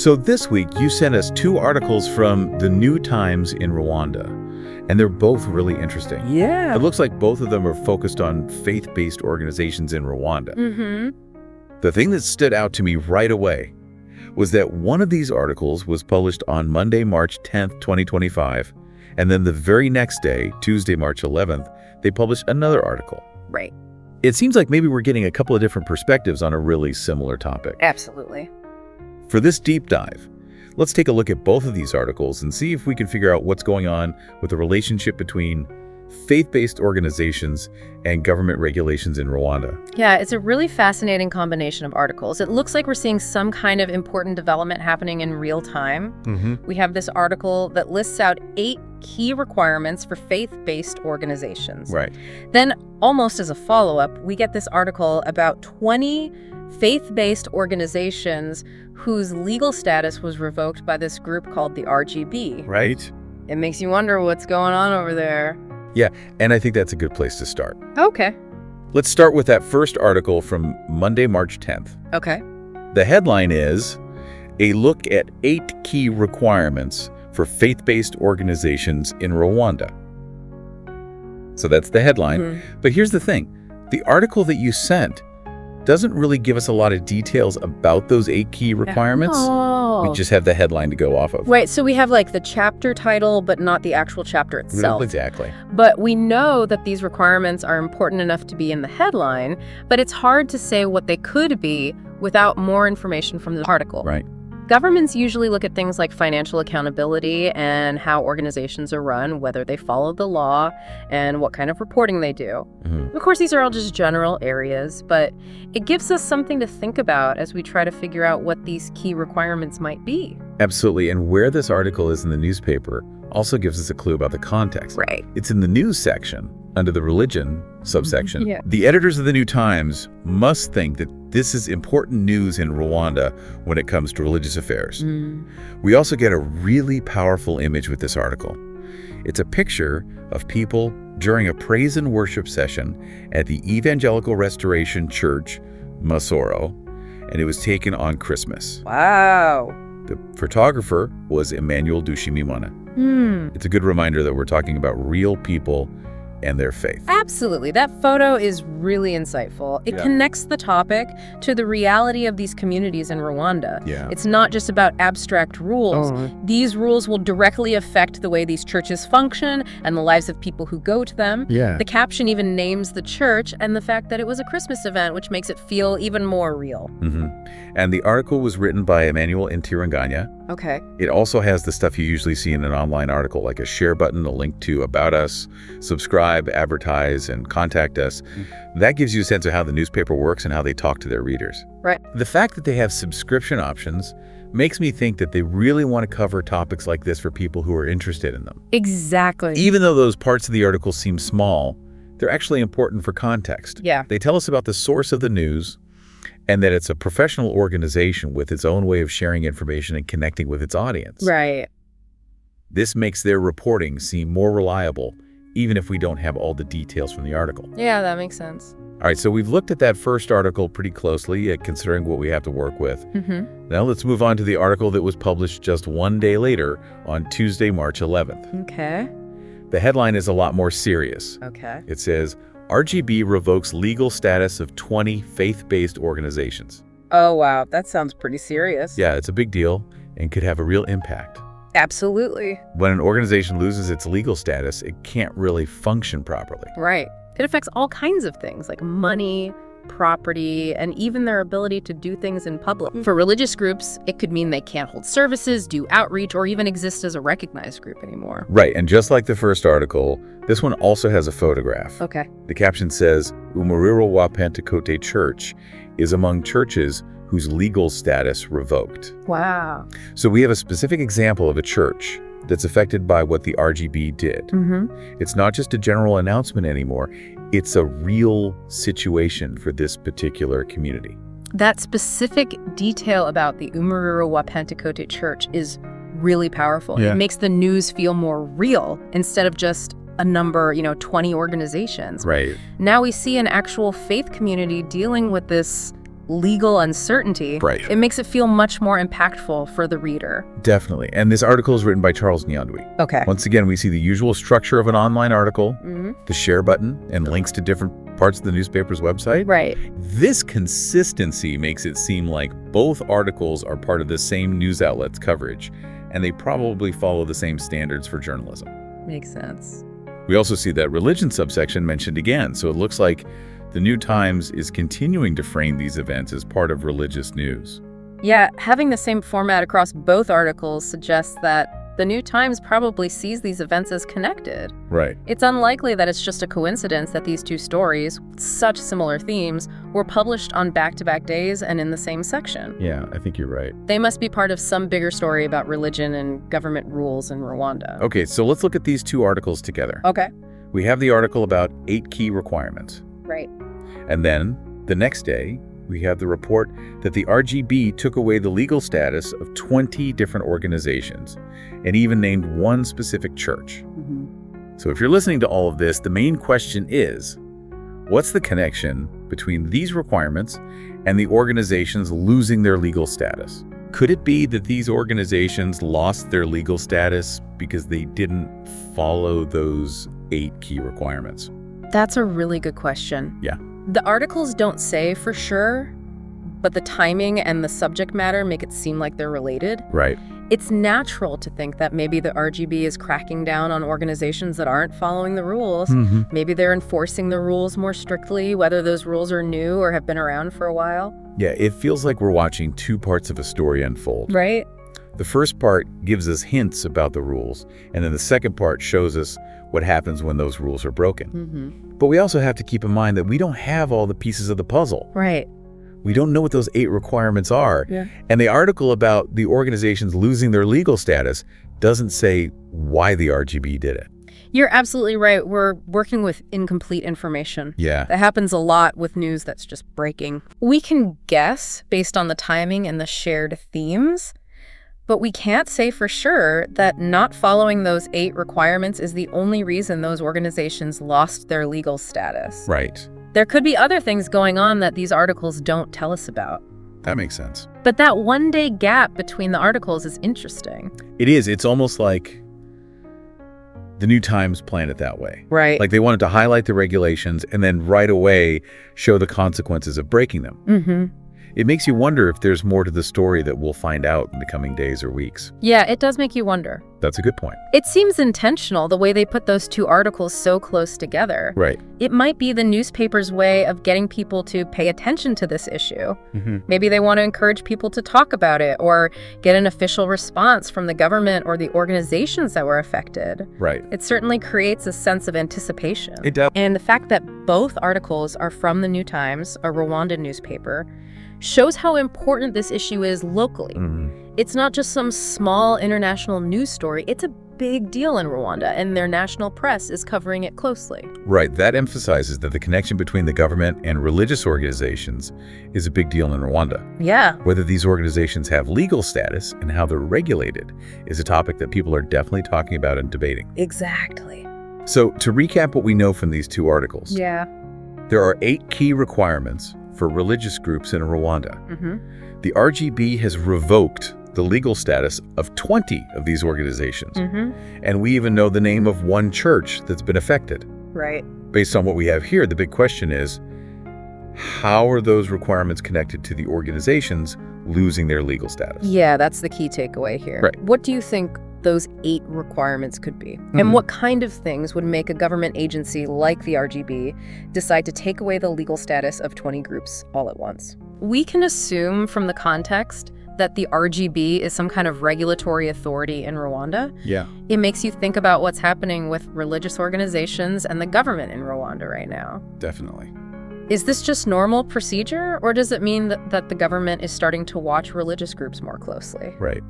So this week, you sent us 2 articles from the New Times in Rwanda, and they're both really interesting. Yeah. It looks like both of them are focused on faith-based organizations in Rwanda. The thing that stood out to me right away was that one of these articles was published on Monday, March 10th, 2025, and then the very next day, Tuesday, March 11th, they published another article. Right. It seems like maybe we're getting a couple of different perspectives on a really similar topic. Absolutely. For this deep dive, let's take a look at both of these articles and see if we can figure out what's going on with the relationship between faith-based organizations and government regulations in Rwanda. Yeah, it's a really fascinating combination of articles. It looks like we're seeing some kind of important development happening in real time. We have this article that lists out 8 key requirements for faith-based organizations. Right. Then, almost as a follow-up, we get this article about 20 faith-based organizations whose legal status was revoked by this group called the RGB. Right. It makes you wonder what's going on over there. Yeah, and I think that's a good place to start. Okay. Let's start with that first article from Monday, March 10th. Okay. The headline is, "A Look at 8 Key Requirements for Faith-Based Organizations in Rwanda." So that's the headline. But here's the thing. The article that you sent doesn't really give us a lot of details about those 8 key requirements. We just have the headline to go off of. Right, so we have like the chapter title, but not the actual chapter itself. Exactly. But we know that these requirements are important enough to be in the headline, but it's hard to say what they could be without more information from the article. Right. Governments usually look at things like financial accountability and how organizations are run, whether they follow the law, and what kind of reporting they do. Of course, these are all just general areas, but it gives us something to think about as we try to figure out what these key requirements might be. Absolutely, and where this article is in the newspaper also gives us a clue about the context. Right. It's in the news section, under the religion subsection. Yeah. The editors of the New Times must think that this is important news in Rwanda when it comes to religious affairs. We also get a really powerful image with this article. It's a picture of people during a praise and worship session at the Evangelical Restoration Church, Masoro, and it was taken on Christmas. Wow. The photographer was Emmanuel Dushimimana. It's a good reminder that we're talking about real people and their faith. Absolutely. That photo is really insightful. It connects the topic to the reality of these communities in Rwanda. It's not just about abstract rules. These rules will directly affect the way these churches function and the lives of people who go to them. The caption even names the church and the fact that it was a Christmas event, which makes it feel even more real. And the article was written by Emmanuel Ntiranganya. Okay. It also has the stuff you usually see in an online article, like a share button, a link to About Us, subscribe, advertise, and contact us. That gives you a sense of how the newspaper works and how they talk to their readers. Right. The fact that they have subscription options makes me think that they really want to cover topics like this for people who are interested in them. Exactly. Even though those parts of the article seem small, they're actually important for context. Yeah. They tell us about the source of the news, and that it's a professional organization with its own way of sharing information and connecting with its audience. Right. This makes their reporting seem more reliable, even if we don't have all the details from the article. Yeah, that makes sense. All right, so we've looked at that first article pretty closely, considering what we have to work with. Now let's move on to the article that was published just one day later on Tuesday, March 11th. Okay. The headline is a lot more serious. Okay. It says, RGB revokes legal status of 20 faith-based organizations. Oh, wow. That sounds pretty serious. Yeah, it's a big deal and could have a real impact. Absolutely. When an organization loses its legal status, it can't really function properly. Right. It affects all kinds of things like money, property, and even their ability to do things in public. For religious groups, it could mean they can't hold services, do outreach, or even exist as a recognized group anymore. Right, and just like the first article, this one also has a photograph. Okay. The caption says, Umuriro wa Pentecote Church is among churches whose legal status revoked. Wow. So we have a specific example of a church that's affected by what the RGB did. It's not just a general announcement anymore. It's a real situation for this particular community. That specific detail about the Umuriro wa Pentecote Church is really powerful. It makes the news feel more real instead of just a number, 20 organizations. Right. Now we see an actual faith community dealing with this legal uncertainty, right, it makes it feel much more impactful for the reader. Definitely. And this article is written by Charles Nyandwi. Okay. Once again, we see the usual structure of an online article, the share button, and links to different parts of the newspaper's website. Right. This consistency makes it seem like both articles are part of the same news outlet's coverage, and they probably follow the same standards for journalism. Makes sense. We also see that religion subsection mentioned again, so it looks like the New Times is continuing to frame these events as part of religious news. Yeah, having the same format across both articles suggests that the New Times probably sees these events as connected. Right. It's unlikely that it's just a coincidence that these two stories, with such similar themes, were published on back-to-back days and in the same section. Yeah, I think you're right. They must be part of some bigger story about religion and government rules in Rwanda. Okay, so let's look at these two articles together. Okay. We have the article about 8 key requirements. Right. And then, the next day, we have the report that the RGB took away the legal status of 20 different organizations and even named one specific church. So if you're listening to all of this, the main question is, what's the connection between these requirements and the organizations losing their legal status? Could it be that these organizations lost their legal status because they didn't follow those 8 key requirements? That's a really good question. Yeah. The articles don't say for sure, but the timing and the subject matter make it seem like they're related. Right. It's natural to think that maybe the RGB is cracking down on organizations that aren't following the rules. Maybe they're enforcing the rules more strictly, whether those rules are new or have been around for a while. Yeah, it feels like we're watching two parts of a story unfold. Right. The first part gives us hints about the rules, and then the second part shows us what happens when those rules are broken. But we also have to keep in mind that we don't have all the pieces of the puzzle. Right. We don't know what those 8 requirements are. Yeah. And the article about the organizations losing their legal status doesn't say why the RGB did it. You're absolutely right. We're working with incomplete information. Yeah. That happens a lot with news that's just breaking. We can guess based on the timing and the shared themes, but we can't say for sure that not following those 8 requirements is the only reason those organizations lost their legal status. Right. There could be other things going on that these articles don't tell us about. That makes sense. But that one-day gap between the articles is interesting. It is. It's almost like the New Times planned it that way. Right. Like they wanted to highlight the regulations and then right away show the consequences of breaking them. It makes you wonder if there's more to the story that we'll find out in the coming days or weeks. Yeah, it does make you wonder. That's a good point. It seems intentional, the way they put those two articles so close together. Right. It might be the newspaper's way of getting people to pay attention to this issue. Maybe they want to encourage people to talk about it or get an official response from the government or the organizations that were affected. Right. It certainly creates a sense of anticipation. It does. And the fact that both articles are from the New Times, a Rwandan newspaper, shows how important this issue is locally. It's not just some small international news story. It's a big deal in Rwanda, and their national press is covering it closely. Right. That emphasizes that the connection between the government and religious organizations is a big deal in Rwanda. Yeah. Whether these organizations have legal status and how they're regulated is a topic that people are definitely talking about and debating. Exactly. So to recap what we know from these two articles, Yeah. there are 8 key requirements for religious groups in Rwanda. The RGB has revoked the legal status of 20 of these organizations. And we even know the name of one church that's been affected. Right. Based on what we have here, the big question is, how are those requirements connected to the organizations losing their legal status? Yeah, that's the key takeaway here. Right. What do you think those 8 requirements could be? And what kind of things would make a government agency like the RGB decide to take away the legal status of 20 groups all at once? We can assume from the context that the RGB is some kind of regulatory authority in Rwanda. Yeah. It makes you think about what's happening with religious organizations and the government in Rwanda right now. Definitely. Is this just normal procedure, or does it mean that the government is starting to watch religious groups more closely? Right.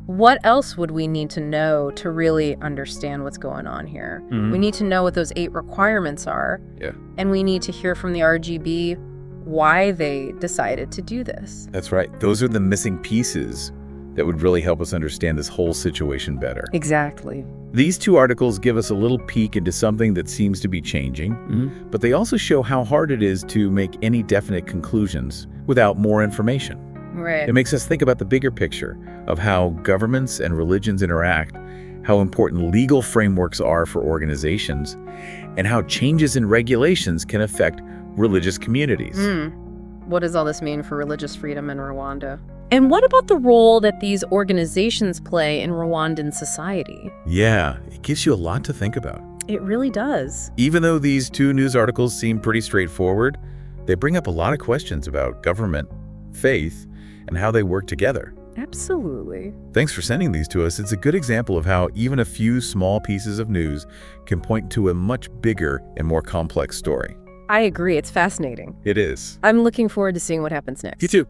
What else would we need to know to really understand what's going on here? We need to know what those 8 requirements are. Yeah. And we need to hear from the RGB why they decided to do this. That's right. Those are the missing pieces that would really help us understand this whole situation better. Exactly. These two articles give us a little peek into something that seems to be changing, but they also show how hard it is to make any definite conclusions without more information. Right. It makes us think about the bigger picture of how governments and religions interact, how important legal frameworks are for organizations, and how changes in regulations can affect religious communities. What does all this mean for religious freedom in Rwanda? And what about the role that these organizations play in Rwandan society? Yeah, it gives you a lot to think about. It really does. Even though these two news articles seem pretty straightforward, they bring up a lot of questions about government, faith, and how they work together. Absolutely. Thanks for sending these to us. It's a good example of how even a few small pieces of news can point to a much bigger and more complex story. I agree. It's fascinating. It is. I'm looking forward to seeing what happens next. You too.